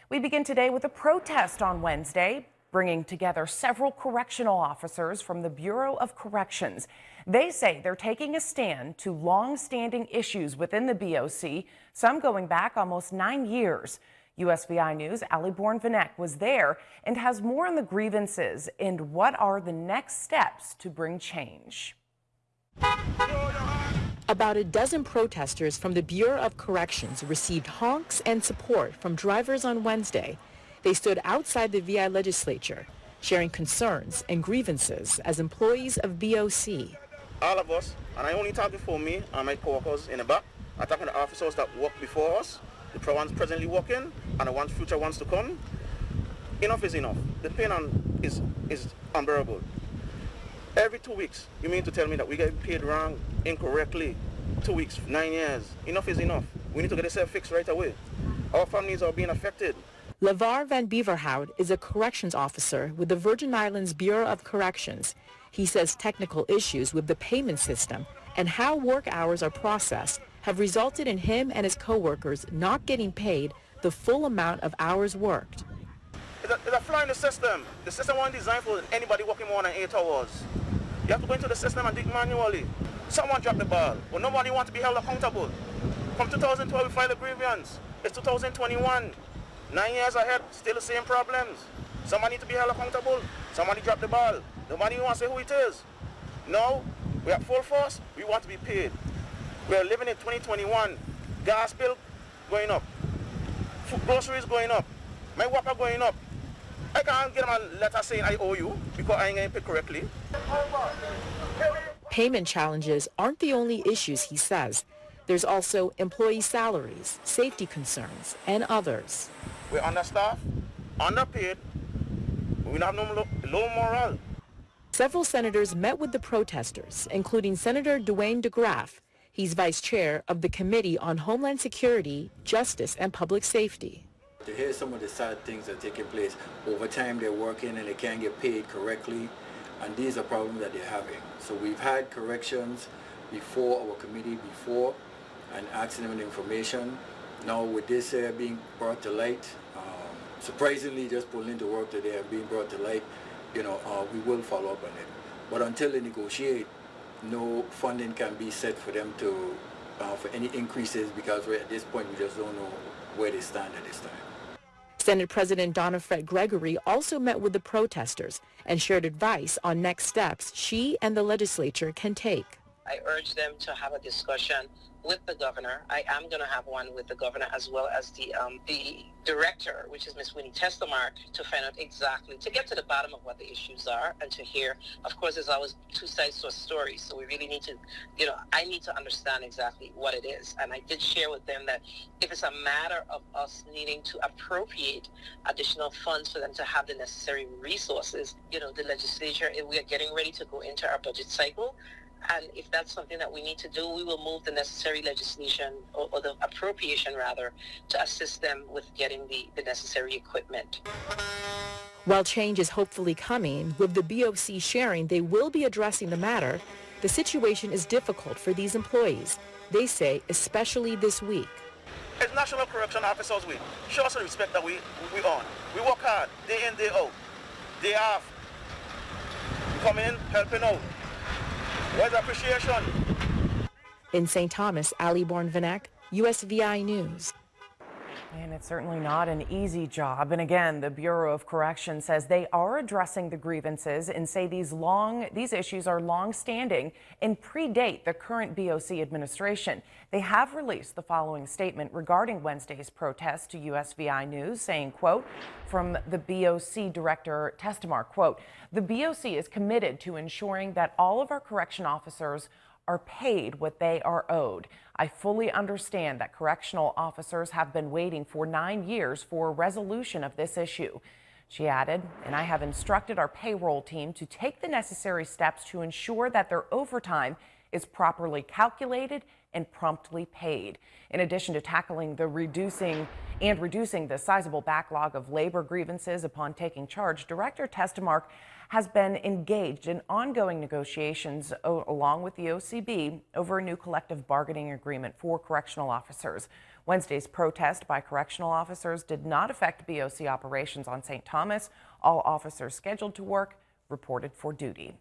We begin today with a protest on Wednesday, bringing together several correctional officers from the Bureau of Corrections. They say they're taking a stand to long-standing issues within the BOC, some going back almost 9 years. USVI News' Ali Bourne-Vanek was there and has more on the grievances and what are the next steps to bring change. About a dozen protesters from the Bureau of Corrections received honks and support from drivers on Wednesday. They stood outside the VI legislature, sharing concerns and grievances as employees of BOC. All of us, and I only talking for me and my co-workers in the back, I'm talking the officers that work before us, the ones presently working, and the ones future ones to come. Enough is enough. The pain is unbearable. Every 2 weeks, you mean to tell me that we get paid wrong, incorrectly? 2 weeks, 9 years. Enough is enough. We need to get this fixed right away. Our families are being affected. LeVar Van Beverhout is a corrections officer with the Virgin Islands Bureau of Corrections. He says technical issues with the payment system and how work hours are processed have resulted in him and his co-workers not getting paid the full amount of hours worked. It's a flaw in the system. The system wasn't designed for anybody working more than 8 hours. You have to go into the system and do it manually. Someone dropped the ball, but nobody wants to be held accountable. From 2012, we filed a grievance. It's 2021. 9 years ahead, still the same problems. Somebody needs to be held accountable. Somebody dropped the ball. Nobody wants to say who it is. No, we're at full force. We want to be paid. We're living in 2021. Gas bill going up. Groceries going up. My water going up. I can't get them a letter saying I owe you because I ain't getting paid correctly. Payment challenges aren't the only issues, he says. There's also employee salaries, safety concerns, and others. We're understaffed, underpaid, we have no low morale. Several senators met with the protesters, including Senator Dwayne DeGraff. He's vice chair of the Committee on Homeland Security, Justice, and Public Safety. To hear some of the sad things that are taking place, over time they're working and they can't get paid correctly, and these are problems that they're having. So we've had corrections before our committee before and asking them information. Now with this being brought to light, surprisingly just pulling the work that they are being brought to light, we will follow up on it. But until they negotiate, no funding can be set for them to for any increases because at this point we just don't know where they stand at this time. Senate President Donna Fred Gregory also met with the protesters and shared advice on next steps she and the legislature can take. I urge them to have a discussion with the governor. I am going to have one with the governor as well as the director, which is Ms. Winnie Testamark, to find out exactly, to get to the bottom of what the issues are and to hear. Of course, there's always two sides to a story, so we really need to, I need to understand exactly what it is. And I did share with them that if it's a matter of us needing to appropriate additional funds for them to have the necessary resources, the legislature, we are getting ready to go into our budget cycle. And if that's something that we need to do, we will move the necessary legislation or the appropriation rather to assist them with getting the necessary equipment. While change is hopefully coming, with the BOC sharing they will be addressing the matter, the situation is difficult for these employees. They say especially this week. It's National Correction Officers Week. Show us the respect that we earn. We work hard, day in, day out, day off. We come in, helping out. Where's the appreciation? In St. Thomas, Ali Bourne-Vanek, USVI News. And it's certainly not an easy job. And again, the Bureau of Corrections says they are addressing the grievances and say these issues are long-standing and predate the current BOC administration. They have released the following statement regarding Wednesday's protest to USVI News, saying, quote, from the BOC Director Testamark, quote, the BOC is committed to ensuring that all of our correction officers are paid what they are owed. I fully understand that correctional officers have been waiting for 9 years for a resolution of this issue. She added, and I have instructed our payroll team to take the necessary steps to ensure that their overtime is properly calculated and promptly paid. In addition to tackling the reducing the sizable backlog of labor grievances upon taking charge, Director Testamark has been engaged in ongoing negotiations along with the OCB over a new collective bargaining agreement for correctional officers. Wednesday's protest by correctional officers did not affect BOC operations on St. Thomas. All officers scheduled to work reported for duty.